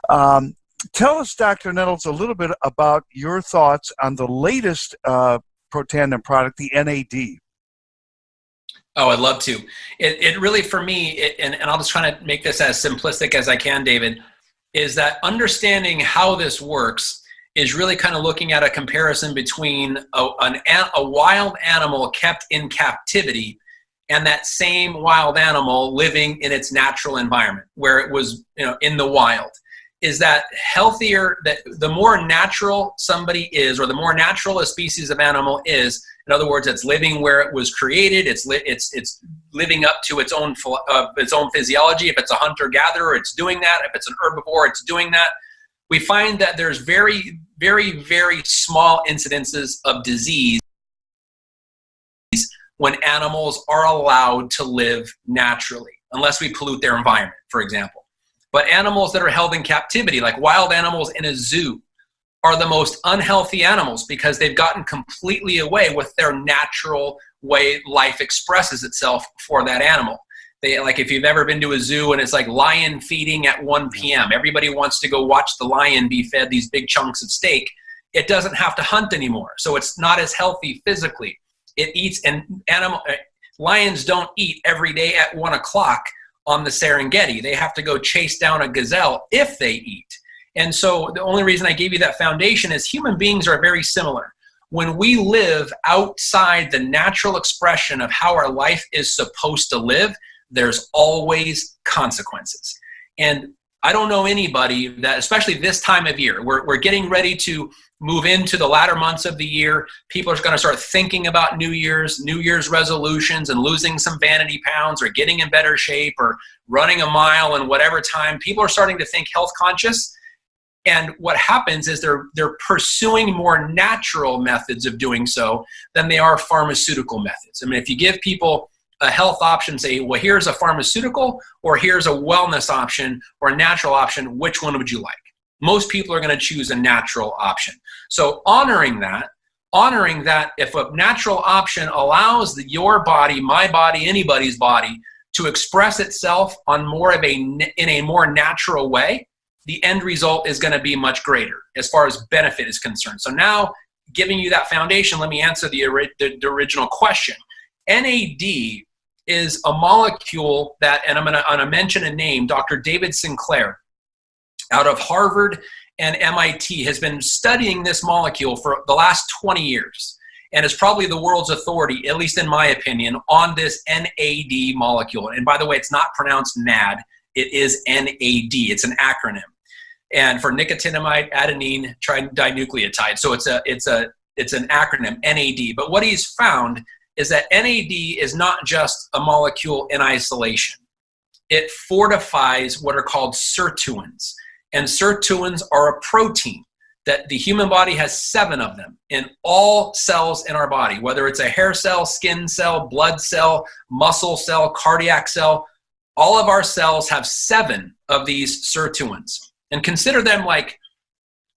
Tell us, Dr. Nettles, a little bit about your thoughts on the latest Protandim product, the NAD. Oh, I'd love to. It really, for me, and I'll just try to make this as simplistic as I can, David, is that understanding how this works is really kind of looking at a comparison between a wild animal kept in captivity and that same wild animal living in its natural environment where it was, in the wild. Is that healthier, that the more natural somebody is, or the more natural a species of animal is, in other words, it's living where it was created, it's living up to its own physiology. If it's a hunter-gatherer, it's doing that. If it's an herbivore, it's doing that. We find that there's very, very, very small incidences of disease when animals are allowed to live naturally, unless we pollute their environment, for example. But animals that are held in captivity, like wild animals in a zoo, are the most unhealthy animals because they've gotten completely away with their natural way life expresses itself for that animal. Like if you've ever been to a zoo and it's like lion feeding at 1 p.m., everybody wants to go watch the lion be fed these big chunks of steak. It doesn't have to hunt anymore, so it's not as healthy physically. It eats, and lions don't eat every day at 1 o'clock on the Serengeti. They have to go chase down a gazelle if they eat. And so the only reason I gave you that foundation is human beings are very similar. When we live outside the natural expression of how our life is supposed to live, there's always consequences. And I don't know anybody that, especially this time of year, we're getting ready to move into the latter months of the year. People are going to start thinking about New Year's resolutions and losing some vanity pounds or getting in better shape or running a mile in whatever time. People are starting to think health conscious. And what happens is they're pursuing more natural methods of doing so than they are pharmaceutical methods. I mean, if you give people a health option, say, well, here's a pharmaceutical or here's a wellness option or a natural option, which one would you like? Most people are going to choose a natural option. So honoring that if a natural option allows your body, my body, anybody's body to express itself on in a more natural way, the end result is going to be much greater as far as benefit is concerned. So now, giving you that foundation, let me answer the original question. NAD is a molecule that, and I'm going to mention a name, Dr. David Sinclair, out of Harvard and MIT, has been studying this molecule for the last 20 years and is probably the world's authority, at least in my opinion, on this NAD molecule. And by the way, it's not pronounced NAD, it is NAD. It's an acronym. And for nicotinamide adenine tridinucleotide. So it's an acronym, NAD. But what he's found is that NAD is not just a molecule in isolation. It fortifies what are called sirtuins. And sirtuins are a protein that the human body has 7 of them in all cells in our body, whether it's a hair cell, skin cell, blood cell, muscle cell, cardiac cell. All of our cells have 7 of these sirtuins. And consider them like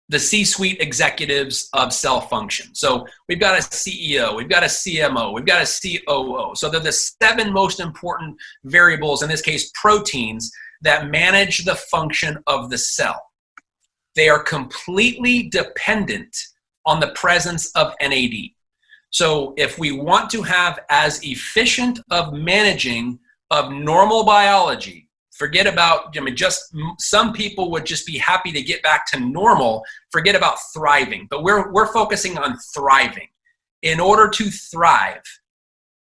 the C-suite executives of cell function. So we've got a CEO, we've got a CMO, we've got a COO. So they're the 7 most important variables, in this case proteins, that manage the function of the cell. They are completely dependent on the presence of NAD. So if we want to have as efficient of managing of normal biology, forget about, just some people would just be happy to get back to normal, forget about thriving, but we're focusing on thriving. In order to thrive,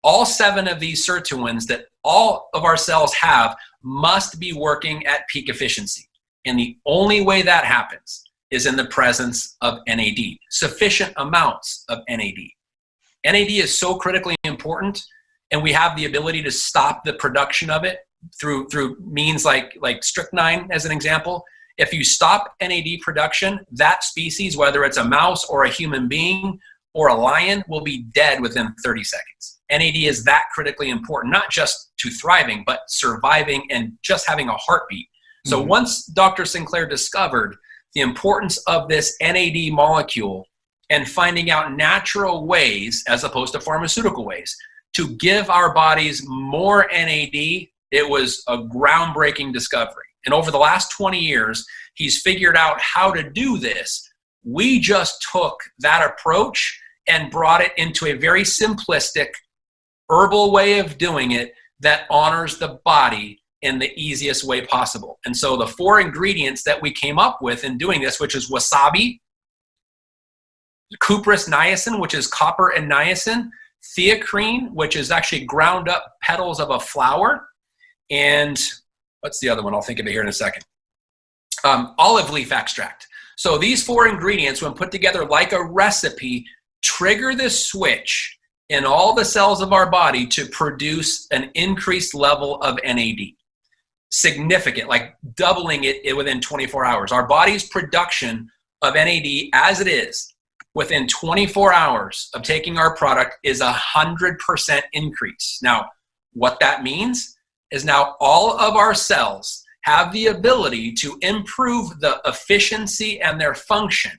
all 7 of these sirtuins that all of our cells have must be working at peak efficiency. And the only way that happens is in the presence of NAD, sufficient amounts of NAD. NAD is so critically important, and we have the ability to stop the production of it through means like strychnine as an example. If you stop NAD production, that species, whether it's a mouse or a human being or a lion, will be dead within 30 seconds. NAD is that critically important, not just to thriving, but surviving and just having a heartbeat. So once Dr. Sinclair discovered the importance of this NAD molecule and finding out natural ways, as opposed to pharmaceutical ways, to give our bodies more NAD, it was a groundbreaking discovery. And over the last 20 years, he's figured out how to do this. We just took that approach and brought it into a very simplistic herbal way of doing it that honors the body in the easiest way possible. And so the 4 ingredients that we came up with in doing this, which is wasabi, cuprous niacin, which is copper and niacin, theacrine, which is actually ground up petals of a flower, and what's the other one? I'll think of it here in a second. Olive leaf extract. So these 4 ingredients, when put together like a recipe, trigger this switch in all the cells of our body to produce an increased level of NAD. Significant, like doubling it within 24 hours. Our body's production of NAD as it is within 24 hours of taking our product is 100% increase. Now, what that means is now all of our cells have the ability to improve the efficiency and their function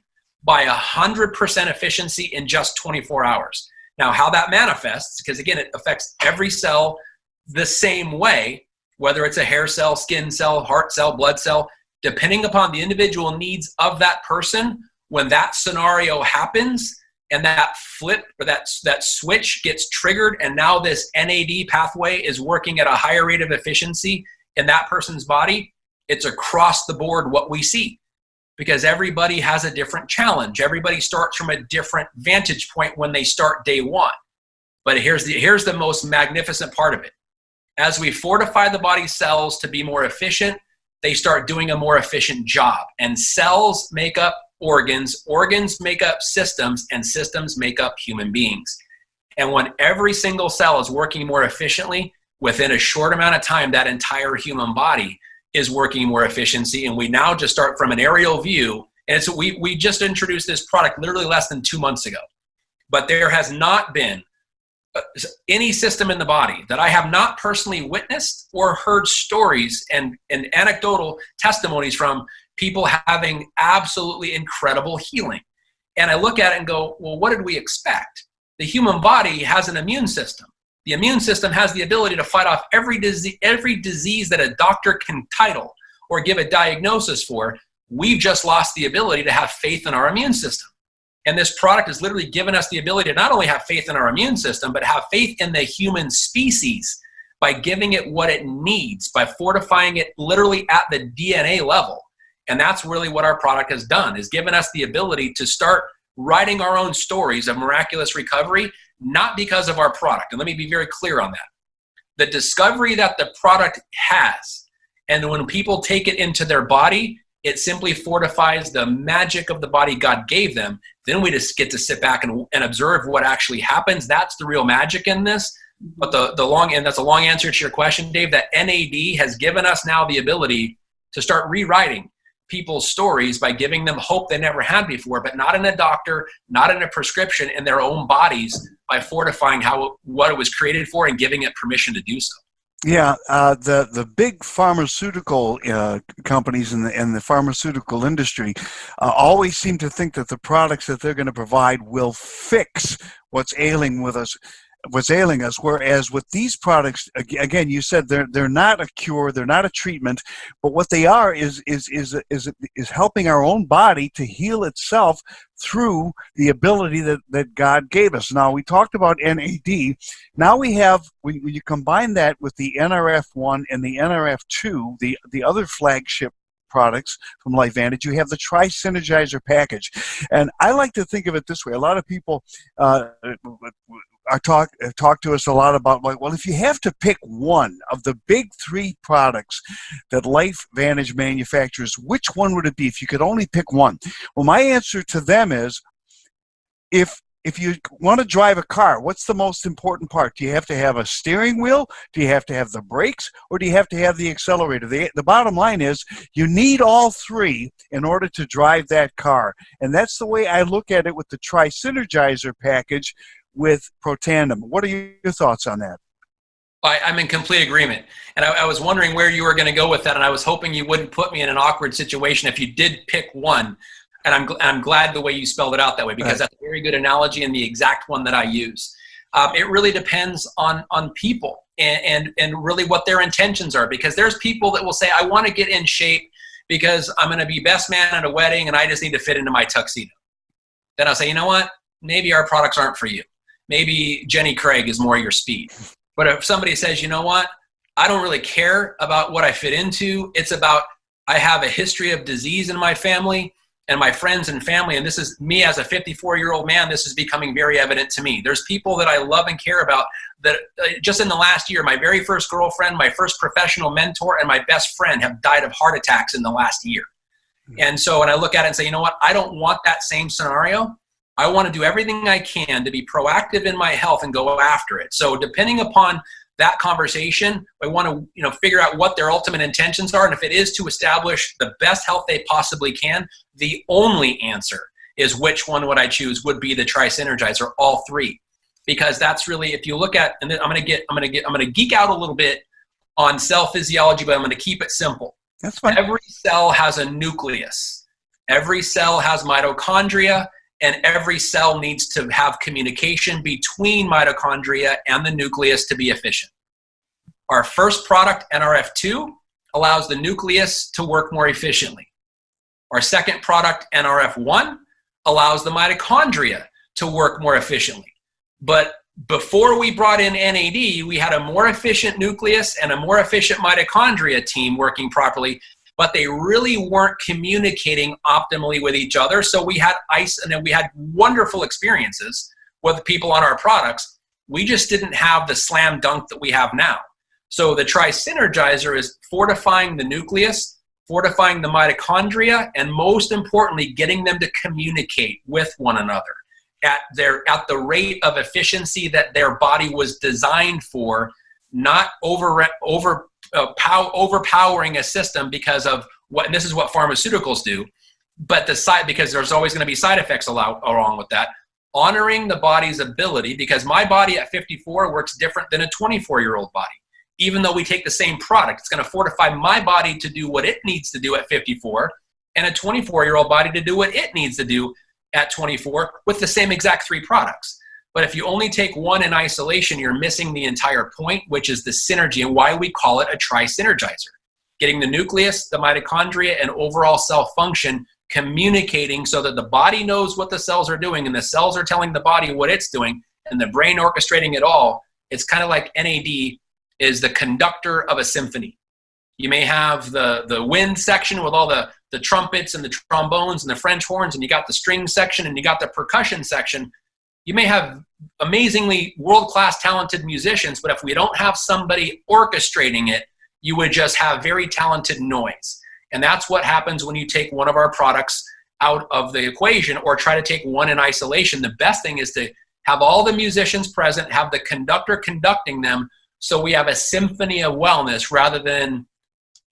by 100% efficiency in just 24 hours. Now, how that manifests, because again, it affects every cell the same way, whether it's a hair cell, skin cell, heart cell, blood cell, depending upon the individual needs of that person, when that scenario happens and that flip or that switch gets triggered and now this NAD pathway is working at a higher rate of efficiency in that person's body, it's across the board what we see. Because everybody has a different challenge. Everybody starts from a different vantage point when they start day one. But here's the most magnificent part of it. As we fortify the body cells to be more efficient, they start doing a more efficient job. And cells make up organs, organs make up systems, and systems make up human beings. And when every single cell is working more efficiently, within a short amount of time, that entire human body is working more efficiency. And we now just start from an aerial view. And so we just introduced this product literally less than 2 months ago. But there has not been any system in the body that I have not personally witnessed or heard stories and anecdotal testimonies from people having absolutely incredible healing. And I look at it and go, well, what did we expect? The human body has an immune system. The immune system has the ability to fight off every disease that a doctor can title or give a diagnosis for. We've just lost the ability to have faith in our immune system. And this product has literally given us the ability to not only have faith in our immune system, but have faith in the human species by giving it what it needs, by fortifying it literally at the DNA level. And that's really what our product has done, is given us the ability to start writing our own stories of miraculous recovery, not because of our product. And let me be very clear on that. The discovery that the product has, and when people take it into their body, it simply fortifies the magic of the body God gave them. Then we just get to sit back and observe what actually happens. That's the real magic in this. But that's a long answer to your question, Dave, that NAD has given us now the ability to start rewriting people's stories by giving them hope they never had before, but not in a doctor, not in a prescription, in their own bodies, by fortifying what it was created for and giving it permission to do so. Yeah, the big pharmaceutical companies in the pharmaceutical industry always seem to think that the products that they're going to provide will fix what's ailing us. Whereas with these products, again, you said they're not a cure, they're not a treatment, but what they are is helping our own body to heal itself through the ability that God gave us. Now, we talked about NAD. Now we have, when you combine that with the NRF1 and the NRF2, the other flagship products from LifeVantage, you have the Tri Synergizer package. And I like to think of it this way. A lot of people talk to us a lot about, like, well, if you have to pick one of the big 3 products that LifeVantage manufactures, which one would it be if you could only pick one? Well, my answer to them is, if you want to drive a car, what's the most important part? Do you have to have a steering wheel? Do you have to have the brakes? Or do you have to have the accelerator? The bottom line is you need all 3 in order to drive that car. And that's the way I look at it with the Tri Synergizer package with Protandim. What are your thoughts on that? I'm in complete agreement. And I was wondering where you were going to go with that, and I was hoping you wouldn't put me in an awkward situation if you did pick one. And I'm glad the way you spelled it out that way, because that's a very good analogy and the exact one that I use. It really depends on people. and really what their intentions are. Because there's people that will say, I want to get in shape because I'm going to be best man at a wedding and I just need to fit into my tuxedo. Then I'll say, you know what? Maybe our products aren't for you. Maybe Jenny Craig is more your speed. But if somebody says, you know what? I don't really care about what I fit into. It's about, I have a history of disease in my family and my friends and family. And this is me as a 54-year-old man. This is becoming very evident to me. There's people that I love and care about that just in the last year, my very first girlfriend, my first professional mentor, and my best friend have died of heart attacks in the last year. And so when I look at it and say, you know what, I don't want that same scenario. I want to do everything I can to be proactive in my health and go after it. So depending upon that conversation, I want to figure out what their ultimate intentions are. And if it is to establish the best health they possibly can, the only answer is which one would I choose would be the Tri Synergizer, all three. Because that's really, if you look at, and then I'm going to geek out a little bit on cell physiology, but I'm going to keep it simple. That's fine. Every cell has a nucleus. Every cell has mitochondria, and every cell needs to have communication between mitochondria and the nucleus to be efficient. Our first product, NRF2, allows the nucleus to work more efficiently. Our second product, NRF1, allows the mitochondria to work more efficiently. But before we brought in NAD, we had a more efficient nucleus and a more efficient mitochondria team working properly, but they really weren't communicating optimally with each other. So we had and we had wonderful experiences with people on our products. We just didn't have the slam dunk that we have now. So the Tri Synergizer is fortifying the nucleus, fortifying the mitochondria, and most importantly, getting them to communicate with one another at the rate of efficiency that their body was designed for, not overpowering a system because of what, and this is what pharmaceuticals do, but because there's always going to be side effects along with that, honoring the body's ability, because my body at 54 works different than a 24-year-old body. Even though we take the same product, it's going to fortify my body to do what it needs to do at 54 and a 24-year-old body to do what it needs to do at 24 with the same exact three products. But if you only take one in isolation, you're missing the entire point, which is the synergy and why we call it a Tri Synergizer. Getting the nucleus, the mitochondria, and overall cell function communicating so that the body knows what the cells are doing and the cells are telling the body what it's doing and the brain orchestrating it all. It's kind of like NAD is the conductor of a symphony. You may have the wind section with all the trumpets and the trombones and the French horns, and you got the string section and you got the percussion section. You may have amazingly world-class talented musicians, but if we don't have somebody orchestrating it, you would just have very talented noise. And that's what happens when you take one of our products out of the equation or try to take one in isolation. The best thing is to have all the musicians present, have the conductor conducting them, so we have a symphony of wellness rather than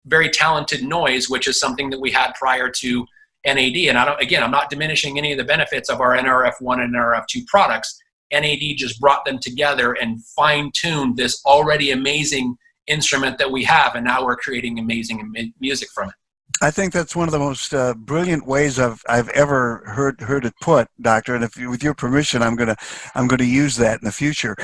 very talented noise, which is something that we had prior to NAD. And I'm not diminishing any of the benefits of our NRF1 and NRF2 products. NAD just brought them together and fine-tuned this already amazing instrument that we have, and now we're creating amazing music from it. I think that's one of the most brilliant ways I've ever heard it put, Doctor. And with your permission, I'm gonna use that in the future.